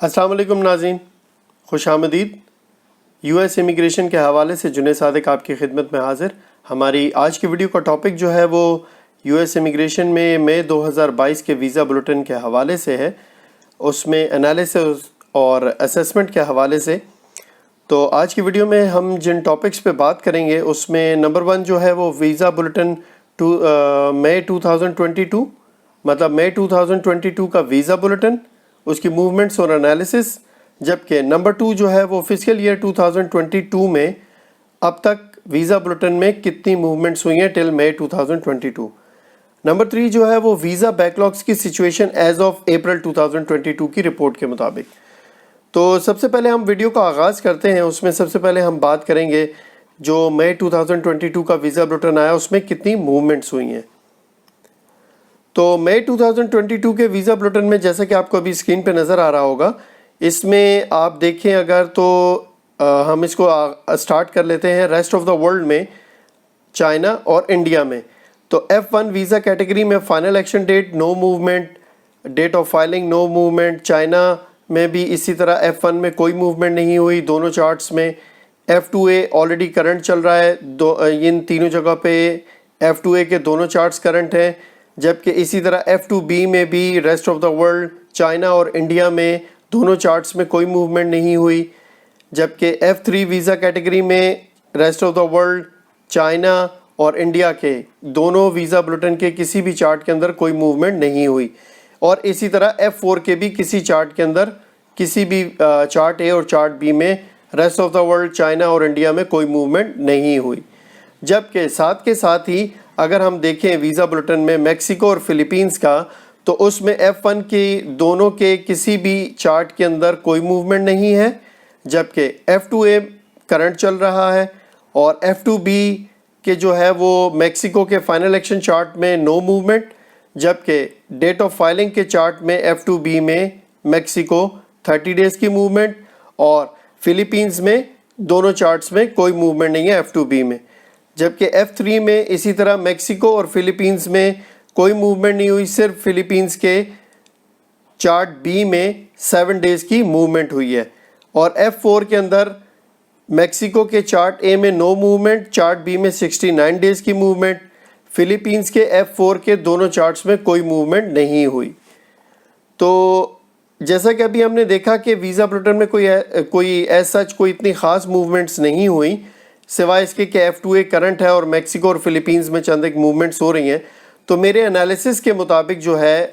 السلام علیکم ناظرین، خوش آمدید۔ یو ایس امیگریشن کے حوالے سے جنید صادق آپ کی خدمت میں حاضر۔ ہماری آج کی ویڈیو کا ٹاپک جو ہے وہ یو ایس امیگریشن میں مئی 2022 کے ویزا بلیٹن کے حوالے سے ہے، اس میں انالیسس اور اسیسمنٹ کے حوالے سے۔ تو آج کی ویڈیو میں ہم جن ٹاپکس پہ بات کریں گے اس میں نمبر 1 جو ہے وہ ویزا بلیٹن مئی 2022، مطلب مئی 2022 کا ویزا بلیٹن، اس کی موومنٹس اور انالیسس، جبکہ نمبر 2 جو ہے وہ فسکل ایئر 2022 میں اب تک ویزا بلیٹن میں کتنی موومنٹس ہوئی ہیں ٹل مئی 2022۔ نمبر 3 جو ہے وہ ویزا بیک لاگس کی سچویشن ایز آف اپریل 2022 کی رپورٹ کے مطابق۔ تو سب سے پہلے ہم ویڈیو کا آغاز کرتے ہیں، اس میں سب سے پہلے ہم بات کریں گے جو مئی 2022 کا ویزا بلیٹن آیا اس میں کتنی موومنٹس ہوئی ہیں۔ تو مئی 2022 کے ویزا بلیٹن میں جیسا کہ آپ کو ابھی اسکرین پہ نظر آ رہا ہوگا، اس میں آپ دیکھیں اگر تو ہم اس کو اسٹارٹ کر لیتے ہیں ریسٹ آف دا ورلڈ میں، چائنا اور انڈیا میں۔ تو F1 ویزا کیٹیگری میں final action date no movement, date of filing no movement. China میں بھی اسی طرح F1 میں کوئی موومنٹ نہیں ہوئی دونوں چارٹس میں۔ F2A آلریڈی کرنٹ چل رہا ہے، ان تینوں جگہ پہ F2A کے دونوں چارٹس کرنٹ ہیں، جبکہ اسی طرح F2B میں بھی rest of the world, China اور انڈیا میں دونوں چارٹس میں کوئی موومنٹ نہیں ہوئی، جبکہ F3 ویزا کیٹیگری میں rest of the world, China اور انڈیا کے دونوں ویزا بلیٹن کے کسی بھی چارٹ کے اندر کوئی موومنٹ نہیں ہوئی، اور اسی طرح F4 کے بھی کسی چارٹ کے اندر، کسی بھی چارٹ A اور چارٹ B میں rest of the world, China اور انڈیا میں کوئی موومنٹ نہیں ہوئی۔ جبکہ ساتھ کے ساتھ ہی اگر ہم دیکھیں ویزا بلیٹن میں میکسیکو اور فلیپینز کا، تو اس میں F1 کی دونوں کے کسی بھی چارٹ کے اندر کوئی موومنٹ نہیں ہے، جبکہ F2A کرنٹ چل رہا ہے، اور F2B کے جو ہے وہ میکسیکو کے فائنل ایکشن چارٹ میں نو موومنٹ، جبکہ ڈیٹ آف فائلنگ کے چارٹ میں F2B میں میکسیکو 30 ڈیز کی موومنٹ، اور فلیپینز میں دونوں چارٹس میں کوئی موومنٹ نہیں ہے F2B میں۔ جبکہ F3 میں اسی طرح میکسیکو اور فلیپینز میں کوئی موومنٹ نہیں ہوئی، صرف فلیپینز کے چارٹ B میں 7 ڈیز کی موومنٹ ہوئی ہے، اور F4 کے اندر میکسیکو کے چارٹ A میں نو موومنٹ، چارٹ B میں 69 ڈیز کی موومنٹ، فلیپینز کے F4 کے دونوں چارٹس میں کوئی موومنٹ نہیں ہوئی۔ تو جیسا کہ ابھی ہم نے دیکھا کہ ویزا بلیٹن میں کوئی ایز سچ کوئی اتنی خاص موومنٹس نہیں ہوئی، سوائے اس کے کہ F2A کرنٹ ہے اور میکسیکو اور فلیپینز میں چند ایک موومنٹس ہو رہی ہیں۔ تو میرے انالیسس کے مطابق جو ہے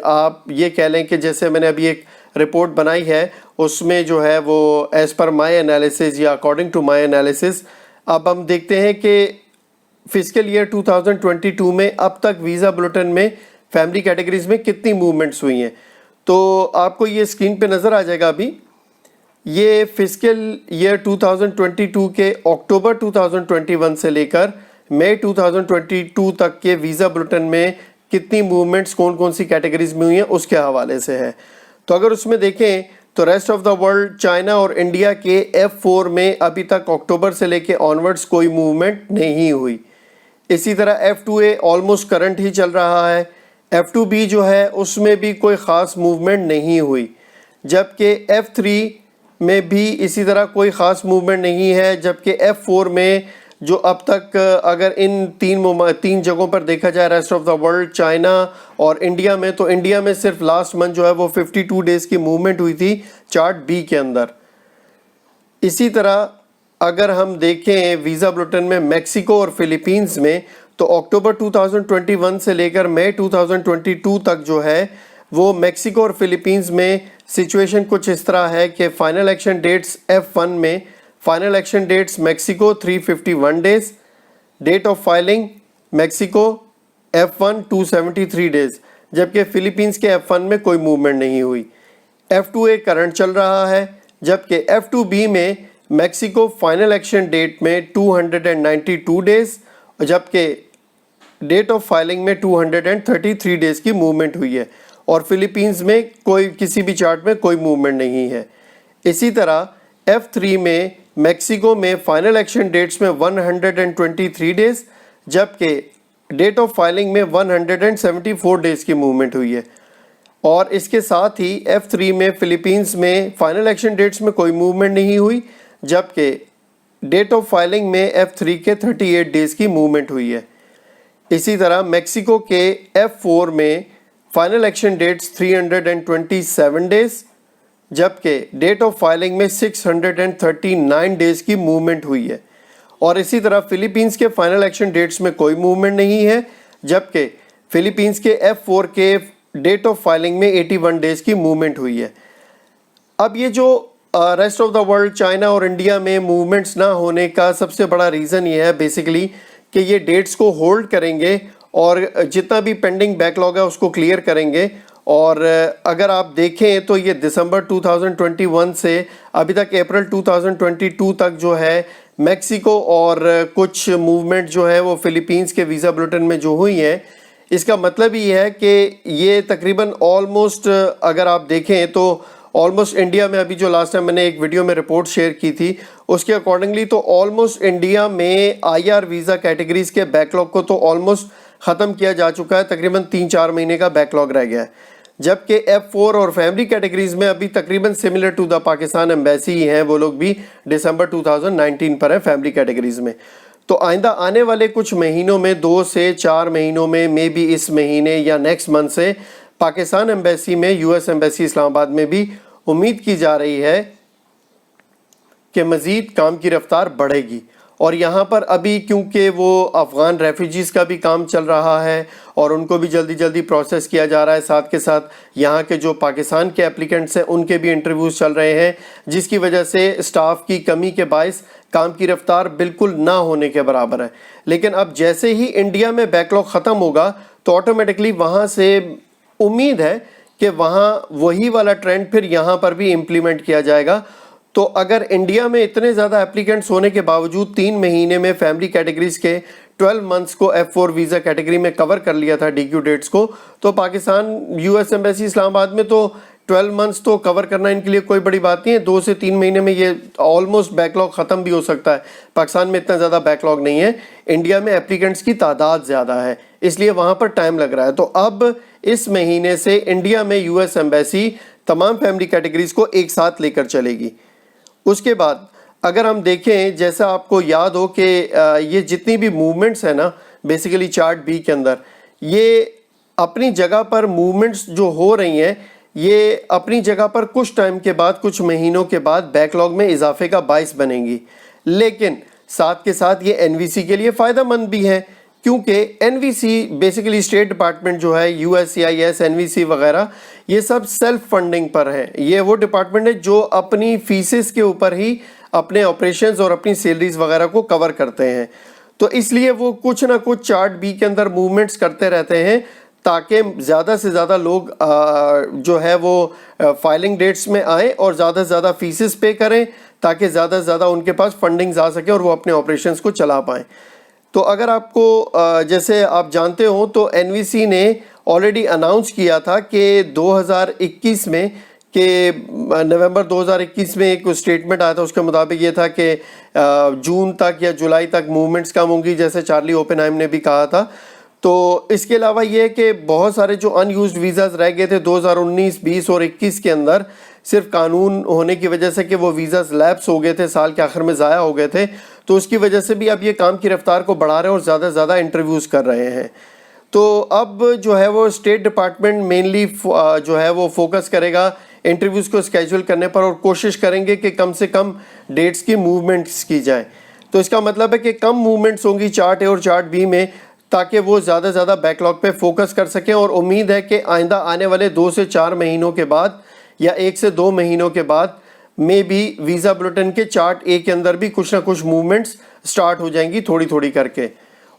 آپ یہ کہہ لیں کہ جیسے میں نے ابھی ایک رپورٹ بنائی ہے، اس میں جو ہے وہ ایز پر مائی انالیسس یا اکارڈنگ ٹو مائی انالیسس، اب ہم دیکھتے ہیں کہ فسکل ایئر 2022 میں اب تک ویزا بلیٹن میں فیملی کیٹیگریز میں کتنی موومنٹس ہوئی ہیں۔ تو آپ کو یہ اسکرین پہ نظر آ جائے گا ابھی، یہ فسکل ایئر 2022 کے اکتوبر 2021 سے لے کر مئی 2022 تک کے ویزا بلیٹن میں کتنی موومنٹس کون کون سی کیٹیگریز میں ہوئی ہیں اس کے حوالے سے ہے۔ تو اگر اس میں دیکھیں تو rest of the world, China اور انڈیا کے F4 میں ابھی تک اکتوبر سے لے کے آنورڈز کوئی موومنٹ نہیں ہوئی۔ اسی طرح F2A آلموسٹ کرنٹ ہی چل رہا ہے، F2B جو ہے اس میں بھی کوئی خاص موومنٹ نہیں ہوئی، جبکہ F3 میں بھی اسی طرح کوئی خاص موومنٹ نہیں ہے، جبکہ F4 میں جو اب تک اگر ان تین جگہوں پر دیکھا جائے rest of the world, China اور انڈیا میں، تو انڈیا میں صرف لاسٹ منتھ جو ہے وہ 52 ڈیز کی موومنٹ ہوئی تھی چارٹ B کے اندر۔ اسی طرح اگر ہم دیکھیں ویزا بلیٹن میں میکسیکو اور فلیپینز میں، تو اکتوبر 2021 سے لے کر مئی 2022 تک جو ہے وہ میکسیکو اور فلیپینز میں سچویشن کچھ اس طرح ہے کہ فائنل ایکشن ڈیٹس F1 میں final action dates Mexico 351 days, date of filing Mexico F1 273 days, جبکہ فلیپینز کے F1 میں کوئی موومنٹ نہیں ہوئی۔ F2A کرنٹ چل رہا ہے، جبکہ F2B میں میکسیکو فائنل ایکشن ڈیٹ میں 292 ڈیز، جبکہ ڈیٹ آف فائلنگ میں 233 ڈیز کی موومنٹ ہوئی ہے، اور فلیپینز میں کسی بھی چارٹ میں کوئی موومنٹ نہیں ہے۔ اسی طرح F3 میں میکسیکو میں فائنل ایکشن ڈیٹس میں 123 ڈیز، جبکہ ڈیٹ آف فائلنگ میں 174 ڈیز کی موومنٹ ہوئی ہے۔ اور اس کے ساتھ ہی F3 میں فلیپینز میں فائنل ایکشن ڈیٹس میں کوئی موومنٹ نہیں ہوئی، جبکہ ڈیٹ آف فائلنگ میں F3 کے 38 ڈیز کی موومنٹ ہوئی ہے۔ اسی طرح میکسیکو کے F4 میں فائنل ایکشن ڈیٹس 327 ڈیز، جبکہ ڈیٹ آف فائلنگ میں 639 ڈیز کی موومنٹ ہوئی ہے۔ اور اسی طرح فلیپینز کے فائنل ایکشن ڈیٹس میں کوئی موومنٹ نہیں ہے، جبکہ فلیپینز کے F4 کے ڈیٹ آف فائلنگ میں 81 ڈیز کی موومنٹ ہوئی ہے۔ اب یہ جو rest of the world China اور انڈیا میں موومنٹس نہ ہونے کا سب سے بڑا ریزن یہ ہے بیسیکلی کہ یہ ڈیٹس کو ہولڈ کریں گے اور جتنا بھی پینڈنگ بیک لاگ ہے اس کو کلیئر کریں گے۔ اور اگر آپ دیکھیں تو یہ دسمبر 2021 سے ابھی تک اپریل 2022 تک جو ہے میکسیکو اور کچھ موومنٹ جو ہے وہ فلیپینز کے ویزا بلیٹن میں جو ہوئی ہیں، اس کا مطلب یہ ہے کہ یہ تقریباً آلموسٹ اگر آپ دیکھیں تو آلموسٹ انڈیا میں ابھی جو لاسٹ ٹائم میں نے ایک ویڈیو میں رپورٹ شیئر کی تھی اس کے اکارڈنگلی تو آلموسٹ انڈیا میں IR ویزا کیٹیگریز کے بیک لاگ کو تو آلموسٹ ختم کیا جا چکا ہے، تقریباً 3-4 مہینے کا بیک لاگ رہ گیا ہے، جبکہ F4 اور فیملی کیٹیگریز میں ابھی تقریباً similar to the Pakistan embassy ہی ہیں، وہ لوگ بھی دسمبر 2019 پر ہیں فیملی کیٹیگریز میں۔ تو آئندہ آنے والے کچھ مہینوں میں 2 سے 4 مہینوں میں مے بی اس مہینے یا نیکسٹ منتھ سے پاکستان ایمبیسی میں US ایمبیسی اسلام آباد میں بھی امید کی جا رہی ہے کہ مزید کام کی رفتار بڑھے گی۔ اور یہاں پر ابھی کیونکہ وہ افغان ریفیوجیز کا بھی کام چل رہا ہے اور ان کو بھی جلدی جلدی پروسیس کیا جا رہا ہے، ساتھ کے ساتھ یہاں کے جو پاکستان کے اپلیکنٹس ہیں ان کے بھی انٹرویوز چل رہے ہیں، جس کی وجہ سے اسٹاف کی کمی کے باعث کام کی رفتار بالکل نہ ہونے کے برابر ہے۔ لیکن اب جیسے ہی انڈیا میں بیک لاگ ختم ہوگا تو آٹومیٹکلی وہاں سے امید ہے کہ وہاں وہی والا ٹرینڈ پھر یہاں پر بھی امپلیمنٹ کیا جائے گا۔ تو اگر انڈیا میں اتنے زیادہ اپلیکنٹس ہونے کے باوجود 3 مہینے میں فیملی کیٹیگریز کے 12 منتھس کو F4 ویزا کیٹیگری میں کور کر لیا تھا DQ ڈیٹس کو، تو پاکستان US ایمبیسی اسلام آباد میں تو 12 منتھس تو کور کرنا ان کے لیے کوئی بڑی بات نہیں ہے، 2 سے 3 مہینے میں یہ آلموسٹ بیک لاگ ختم بھی ہو سکتا ہے۔ پاکستان میں اتنا زیادہ بیک لاگ نہیں ہے، انڈیا میں اپلیکنٹس کی تعداد زیادہ ہے، اس لیے وہاں پر ٹائم لگ رہا ہے۔ تو اب اس مہینے سے انڈیا میں US ایمبیسی تمام فیملی کیٹیگریز کو ایک ساتھ لے کر چلے گی۔ اس کے بعد اگر ہم دیکھیں، جیسا آپ کو یاد ہو کہ یہ جتنی بھی موومنٹس ہیں نا بیسیکلی چارٹ B کے اندر، یہ اپنی جگہ پر موومنٹس جو ہو رہی ہیں یہ اپنی جگہ پر کچھ ٹائم کے بعد، کچھ مہینوں کے بعد بیک لاگ میں اضافے کا باعث بنیں گی، لیکن ساتھ کے ساتھ یہ NVC کے لیے فائدہ مند بھی ہے، کیونکہ NVC بیسیکلی اسٹیٹ ڈپارٹمنٹ جو ہے USCIS NVC وغیرہ یہ سب سیلف فنڈنگ پر ہیں۔ یہ وہ ڈپارٹمنٹ ہے جو اپنی فیسز کے اوپر ہی اپنے آپریشنز اور اپنی سیلریز وغیرہ کو کور کرتے ہیں، تو اس لیے وہ کچھ نہ کچھ چارٹ B کے اندر موومنٹس کرتے رہتے ہیں تاکہ زیادہ سے زیادہ لوگ جو ہے وہ فائلنگ ڈیٹس میں آئیں اور زیادہ سے زیادہ فیسز پے کریں تاکہ زیادہ سے زیادہ ان کے پاس فنڈنگز آ سکیں اور وہ اپنے آپریشنز کو چلا پائیں۔ تو اگر آپ کو جیسے آپ جانتے ہوں تو NVC نے آلریڈی اناؤنس کیا تھا کہ 2021 میں کہ نومبر 2021 میں ایک اسٹیٹمنٹ آیا تھا، اس کے مطابق یہ تھا کہ جون تک یا جولائی تک موومنٹس کم ہوں گی، جیسے چارلی اوپن ہائم نے بھی کہا تھا۔ تو اس کے علاوہ یہ کہ بہت سارے جو ان یوزڈ ویزاز رہ گئے تھے 2019، 20 اور 21 کے اندر، صرف قانون ہونے کی وجہ سے کہ وہ ویزاز لیپس ہو گئے تھے، سال کے آخر میں ضائع ہو گئے تھے، تو اس کی وجہ سے بھی اب یہ کام کی رفتار کو بڑھا رہے ہیں اور زیادہ سے زیادہ انٹرویوز کر رہے ہیں۔ تو اب جو ہے وہ اسٹیٹ ڈپارٹمنٹ مینلی جو ہے وہ فوکس کرے گا انٹرویوز کو اسکیجول کرنے پر اور کوشش کریں گے کہ کم سے کم ڈیٹس کی موومنٹس کی جائیں۔ تو اس کا مطلب ہے کہ کم موومنٹس ہوں گی چارٹ A اور چارٹ B میں تاکہ وہ زیادہ سے زیادہ بیک لاگ پہ فوکس کر سکیں، اور امید ہے کہ آئندہ آنے والے 2 سے 4 مہینوں کے بعد یا 1 سے 2 مہینوں کے بعد میں بھی ویزا بلیٹن کے چارٹ A کے اندر بھی کچھ نہ کچھ موومنٹس سٹارٹ ہو جائیں گی تھوڑی تھوڑی کر کے،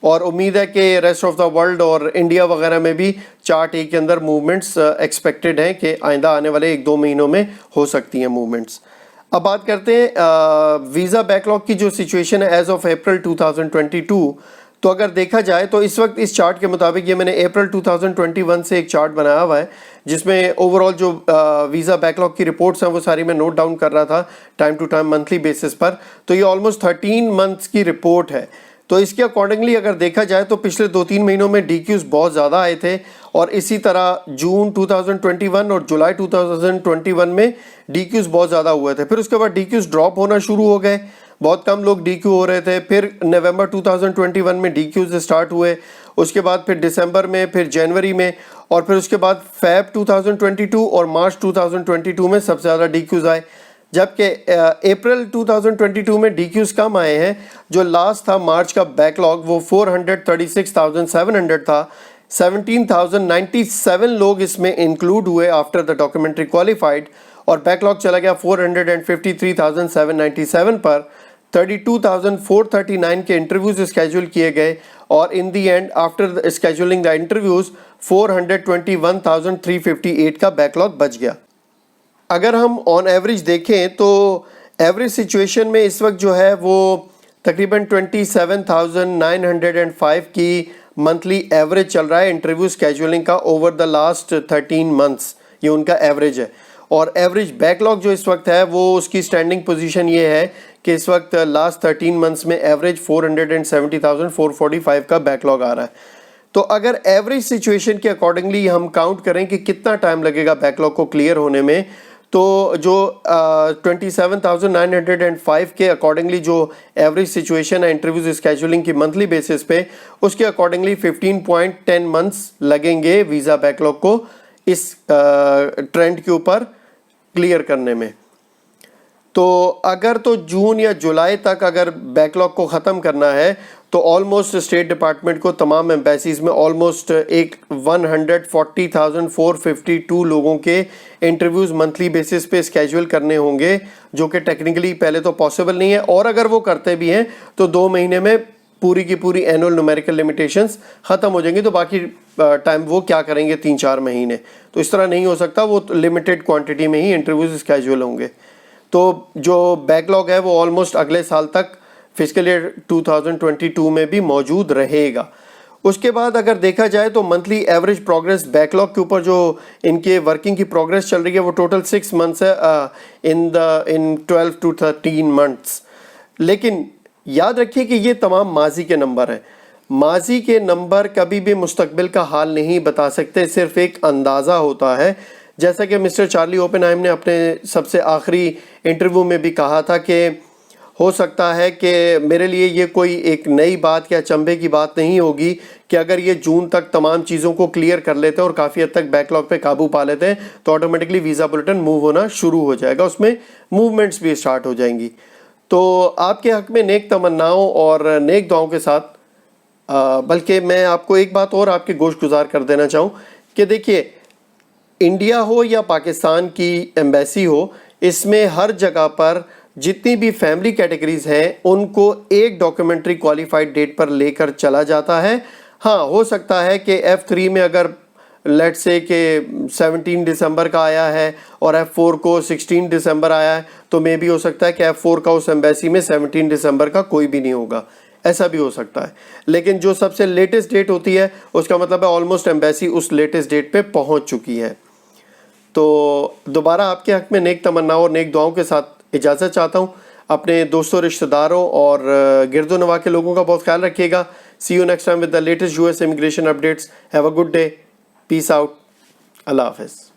اور امید ہے کہ ریسٹ آف دا ورلڈ اور انڈیا وغیرہ میں بھی چارٹ A کے اندر موومنٹس ایکسپیکٹڈ ہیں کہ آئندہ آنے والے 1-2 مہینوں میں ہو سکتی ہیں موومنٹس۔ اب بات کرتے ہیں ویزا بیک لاگ کی جو سچویشن ہے ایز آف اپریل 2022، تو اگر دیکھا جائے تو اس وقت اس چارٹ کے مطابق، یہ میں نے اپریل 2021 سے ایک چارٹ بنایا ہوا ہے جس میں اوور آل جو ویزا بیک لاگ کی رپورٹس ہیں وہ ساری میں نوٹ ڈاؤن کر رہا تھا time to time monthly basis پر، تو یہ آلموسٹ 13 منتھس کی رپورٹ ہے۔ تو اس کے اکارڈنگلی اگر دیکھا جائے تو پچھلے 2-3 مہینوں میں ڈی کیوز بہت زیادہ آئے تھے، اور اسی طرح جون 2021 اور جولائی 2021 میں ڈی کیوز بہت زیادہ ہوئے تھے. پھر اس کے بعد ڈی کیوز ڈراپ ہونا شروع ہو گئے، بہت کم لوگ ڈی کیو ہو رہے تھے. پھر نومبر 2021 میں ڈی کیوز اسٹارٹ ہوئے، اس کے بعد پھر دسمبر میں، پھر جنوری میں، اور پھر اس کے بعد فیب 2022 اور مارچ 2022 میں سب سے زیادہ ڈی کیوز آئے. جبکہ اپریل 2022 میں ڈی کیوز کم آئے ہیں. جو لاسٹ تھا مارچ کا بیک لاگ وہ 436,700 تھا. 17,097 لوگ اس میں انکلوڈ ہوئے آفٹر دا ڈاکیومنٹری کوالیفائڈ، اور بیک لاگ چلا گیا 453,797 پر. 32,439 کے انٹرویوز اسکیجول کیے گئے، اور in the end after scheduling the interviews 421,358 کا بیک لاگ بچ گیا. اگر ہم آن ایوریج دیکھیں تو ایوریج سچویشن میں اس وقت جو ہے وہ تقریباً 27,905 کی منتھلی ایوریج چل رہا ہے انٹرویو اسکیجولنگ کا اوور دا لاسٹ 13 منتھس. یہ ان کا ایوریج ہے. اور ایوریج بیک لاگ جو اس وقت ہے وہ اس کی اسٹینڈنگ پوزیشن یہ ہے کہ اس وقت لاسٹ 13 منتھس میں ایوریج 470,445 کا بیک لاگ آ رہا ہے. تو اگر ایوریج سچویشن کے اکارڈنگلی ہم کاؤنٹ کریں کہ کتنا ٹائم لگے گا بیک لاگ کو کلیئر ہونے میں، تو جو 27,905 کے اکارڈنگلی جو ایوریج سچویشن ہے انٹرویوز اسکیجولنگ کی منتھلی بیسس پہ، اس کے اکارڈنگلی 15.10 منتھس لگیں گے ویزا بیک لاگ کو اس ٹرینڈ کے اوپر کلیئر کرنے میں. تو اگر تو جون یا جولائی تک اگر بیک لاگ کو ختم کرنا ہے تو آلموسٹ اسٹیٹ ڈپارٹمنٹ کو تمام ایمبیسیز میں آلموسٹ 140,452 لوگوں کے انٹرویوز منتھلی بیسس پہ اسکیجول کرنے ہوں گے، جو کہ ٹیکنیکلی پہلے تو پاسبل نہیں ہے، اور اگر وہ کرتے بھی ہیں تو 2 مہینے میں پوری کی پوری اینول نومیریکل لمیٹیشنز ختم ہو جائیں گی. تو باقی ٹائم وہ کیا کریں گے 3-4 مہینے؟ تو اس طرح نہیں ہو سکتا، وہ لمیٹڈ کوانٹٹی میں ہی انٹرویوز اسکیجول ہوں گے. تو جو بیک لاگ ہے وہ آلموسٹ اگلے سال تک فسکل ایئر 2022 میں بھی موجود رہے گا. اس کے بعد اگر دیکھا جائے تو monthly average progress back log کے اوپر جو ان کے ورکنگ کی پروگرس چل رہی ہے وہ ٹوٹل 6 منتھس ہے ان 12 to 13 منتھس. لیکن یاد رکھیے کہ یہ تمام ماضی کے نمبر ہیں. ماضی کے نمبر کبھی بھی مستقبل کا حال نہیں بتا سکتے، صرف ایک اندازہ ہوتا ہے. جیسا کہ مسٹر چارلی اوپن ہائم نے اپنے سب سے آخری انٹرویو میں بھی کہا تھا کہ ہو سکتا ہے کہ میرے لیے یہ کوئی ایک نئی بات یا اچنبھے کی بات نہیں ہوگی کہ اگر یہ جون تک تمام چیزوں کو کلیئر کر لیتے ہیں اور کافی حد تک بیک لاگ پہ قابو پا لیتے ہیں تو آٹومیٹکلی ویزا بلیٹن موو ہونا شروع ہو جائے گا، اس میں موومنٹس بھی اسٹارٹ ہو جائیں گی. تو آپ کے حق میں نیک تمناؤں اور نیک دعاؤں کے ساتھ بلکہ میں آپ کو ایک بات اور آپ کے گوش گزار کر دینا چاہوں کہ دیکھیے، انڈیا ہو یا پاکستان کی ایمبیسی ہو، اس میں ہر جگہ پر جتنی بھی فیملی کیٹیگریز ہیں ان کو ایک ڈاکیومنٹری کوالیفائڈ ڈیٹ پر لے کر چلا جاتا ہے. ہاں، ہو سکتا ہے کہ F3 میں اگر لیٹ سے کہ 17 دسمبر کا آیا ہے اور F4 کو 16 دسمبر آیا ہے تو مے بھی ہو سکتا ہے کہ F4 کا اس ایمبیسی میں 17 دسمبر کا کوئی بھی نہیں ہوگا، ایسا بھی ہو سکتا ہے. لیکن جو سب سے لیٹسٹ ڈیٹ ہوتی ہے اس کا مطلب ہے آلموسٹ ایمبیسی اس لیٹسٹ ڈیٹ پہ پہنچ چکی ہے. تو دوبارہ آپ کے حق میں نیک تمناؤں اور نیک دعاؤں کے ساتھ اجازت چاہتا ہوں. اپنے دوستوں، رشتہ داروں اور گرد و نواح کے لوگوں کا بہت خیال رکھیے گا. See you next time with the latest US immigration updates. Have a good day. Peace out. اللہ حافظ.